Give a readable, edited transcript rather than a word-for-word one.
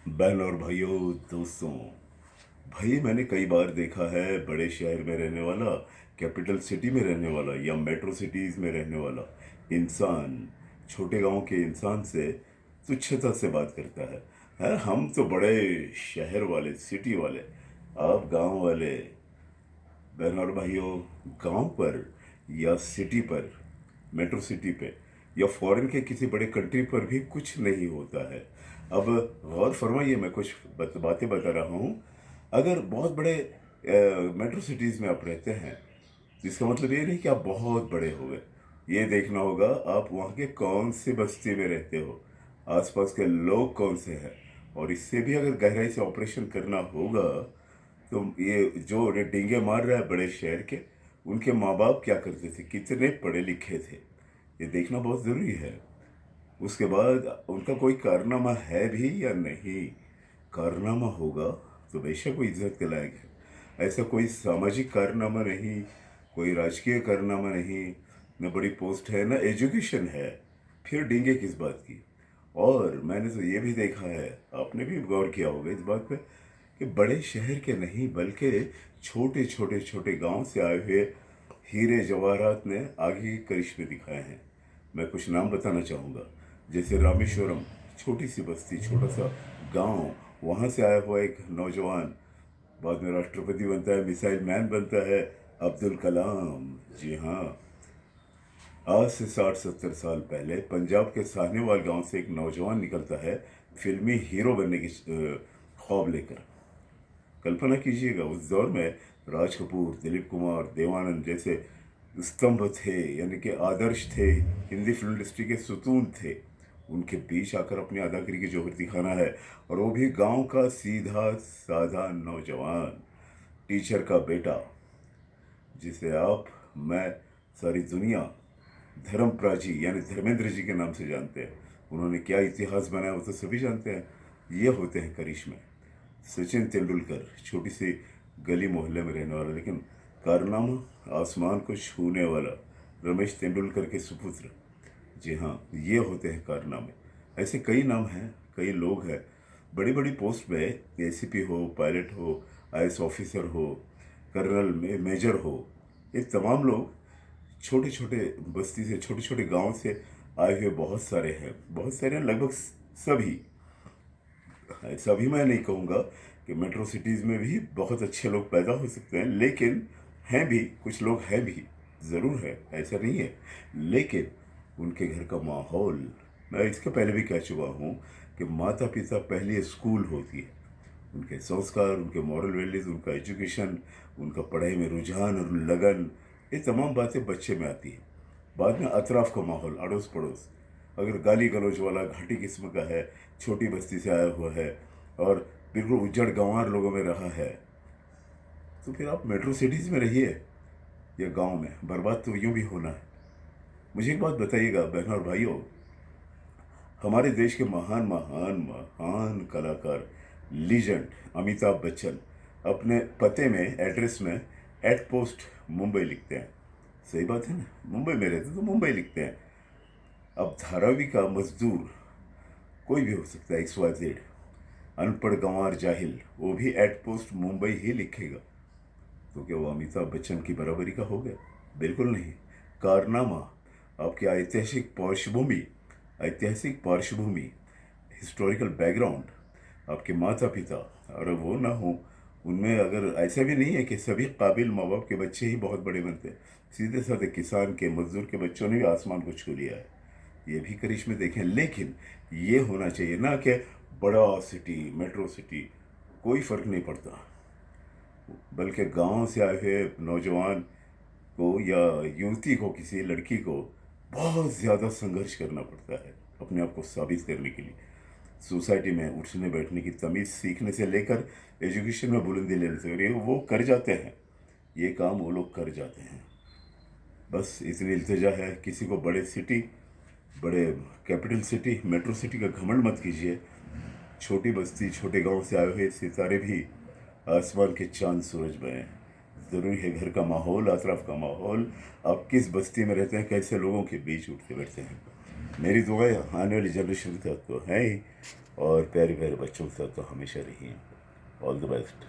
बहन और भाइयों, दोस्तों। भाई, मैंने कई बार देखा है बड़े शहर में रहने वाला, कैपिटल सिटी में रहने वाला या मेट्रो सिटीज़ में रहने वाला इंसान छोटे गांव के इंसान से तुच्छता से बात करता है, हम तो बड़े शहर वाले, सिटी वाले, आप गांव वाले। बहन और भाइयों, गांव पर या सिटी पर, मेट्रो सिटी पे या फॉरेन के किसी बड़े कंट्री पर भी कुछ नहीं होता है। अब गौर फरमाइए, मैं कुछ बातें बता रहा हूँ। अगर बहुत बड़े मेट्रो सिटीज़ में आप रहते हैं, जिसका मतलब ये नहीं कि आप बहुत बड़े हो गए। ये देखना होगा आप वहाँ के कौन सी बस्ती में रहते हो, आसपास के लोग कौन से हैं। और इससे भी अगर गहराई से ऑपरेशन करना होगा, तो ये जो डींगे मार रहा है बड़े शहर के, उनके माँ बाप क्या करते थे, कितने पढ़े लिखे थे, ये देखना बहुत ज़रूरी है। उसके बाद उनका कोई कारनामा है भी या नहीं। कारनामा होगा तो बेशक वो इज्जत के लायक है। ऐसा कोई सामाजिक कारनामा नहीं, कोई राजकीय कारनामा नहीं, न बड़ी पोस्ट है न एजुकेशन है, फिर डींगे किस बात की। और मैंने तो ये भी देखा है, आपने भी गौर किया होगा इस बात पे, कि बड़े शहर के नहीं बल्कि छोटे छोटे छोटे गांव से आए हुए हीरे जवाहरात ने आगे के करिश्मे दिखाए हैं। मैं कुछ नाम बताना चाहूँगा, जैसे रामेश्वरम, छोटी सी बस्ती, छोटा सा गांव, वहाँ से आया हुआ एक नौजवान बाद में राष्ट्रपति बनता है, मिसाइल मैन बनता है, अब्दुल कलाम। जी हाँ, आज से 60-70 साल पहले पंजाब के साहनेवाल गांव से एक नौजवान निकलता है फिल्मी हीरो बनने की ख्वाब लेकर। कल्पना कीजिएगा, उस दौर में राज कपूर, दिलीप कुमार, देवानंद जैसे स्तंभ थे, यानी कि आदर्श थे, हिंदी फिल्म इंडस्ट्री के सुतून थे। उनके बीच आकर अपनी अदाकारी की जोहर दिखाना है, और वो भी गांव का सीधा साधा नौजवान, टीचर का बेटा, जिसे आप, मैं, सारी दुनिया धर्मप्रा जी यानी धर्मेंद्र जी के नाम से जानते हैं। उन्होंने क्या इतिहास बनाया वो तो सभी जानते हैं। ये होते हैं करिश्मे। सचिन तेंदुलकर, छोटी सी गली मोहल्ले में रहने वाला लेकिन कारनामा आसमान को छूने वाला रमेश तेंदुलकर के सुपुत्र। जी हाँ, ये होते हैं कारनामे। ऐसे कई नाम हैं, कई लोग हैं बड़ी बड़ी पोस्ट में, एसीपी हो, पायलट हो, आईएएस ऑफिसर हो, कर्नल में मेजर हो। ये तमाम लोग छोटे छोटे बस्ती से, छोटे छोटे गांव से आए हुए बहुत सारे हैं, बहुत सारे हैं, लगभग सभी। ऐसा भी मैं नहीं कहूँगा कि मेट्रो सिटीज़ में भी बहुत अच्छे लोग पैदा हो सकते हैं, लेकिन हैं भी, कुछ लोग हैं भी, ज़रूर है, ऐसा नहीं है। लेकिन उनके घर का माहौल, मैं इसके पहले भी कह चुका हूँ कि माता पिता पहली स्कूल होती है। उनके संस्कार, उनके मॉरल वैल्यूज़, उनका एजुकेशन, उनका पढ़ाई में रुझान और लगन, ये तमाम बातें बच्चे में आती हैं। बाद में अतराफ़ का माहौल, अड़ोस पड़ोस, अगर गाली गलौज वाला घाटी किस्म का है, छोटी बस्ती से आया हुआ है और बिल्कुल उजड़ गंवार लोगों में रहा है, तो फिर आप मेट्रो सिटीज़ में रहिए या गांव में, बर्बाद तो यूं भी होना है। मुझे एक बात बताइएगा बहनों और भाइयों, हमारे देश के महान महान महान कलाकार, लीजेंड अमिताभ बच्चन अपने पते में, एड्रेस में एट पोस्ट मुंबई लिखते हैं। सही बात है ना, मुंबई में रहते तो मुंबई लिखते हैं। अब धारावी का मजदूर कोई भी हो सकता है, XYZ, अनपढ़ गंवार जाहिल, वो भी एट पोस्ट मुंबई ही लिखेगा। तो क्या वो अमिताभ बच्चन की बराबरी का हो गया? बिल्कुल नहीं। कारनामा, आपकी ऐतिहासिक पार्श्वभूमि, हिस्टोरिकल बैकग्राउंड, आपके माता पिता, और वो ना हो, उनमें अगर, ऐसा भी नहीं है कि सभी काबिल माँ बाप के बच्चे ही बहुत बड़े बनते हैं। सीधे साधे किसान के, मजदूर के बच्चों ने भी आसमान को छू लिया है। ये भी करिश्मे देखें, लेकिन ये होना चाहिए ना कि बड़ा सिटी, मेट्रो सिटी, कोई फर्क नहीं पड़ता। बल्कि गांव से आए हुए नौजवान को या युवती को, किसी लड़की को बहुत ज़्यादा संघर्ष करना पड़ता है अपने आप को साबित करने के लिए। सोसाइटी में उठने बैठने की तमीज़ सीखने से लेकर एजुकेशन में बुलंदी लेने से, और ये वो कर जाते हैं, ये काम वो लोग कर जाते हैं। बस इतनी इल्तिजा है, किसी को बड़े सिटी, बड़े कैपिटल सिटी, मेट्रो सिटी का घमंड मत कीजिए। छोटी बस्ती, छोटे गांव से आए हुए सितारे भी आसमान के चांद सूरज बने। ज़रूरी है घर का माहौल, अतराफ का माहौल, आप किस बस्ती में रहते हैं, कैसे लोगों के बीच उठते बैठते हैं। मेरी दुआएं आने वाली जनरेशन का तो है ही। और प्यारे प्यारे बच्चों के साथ तो हमेशा रहिए। All the best.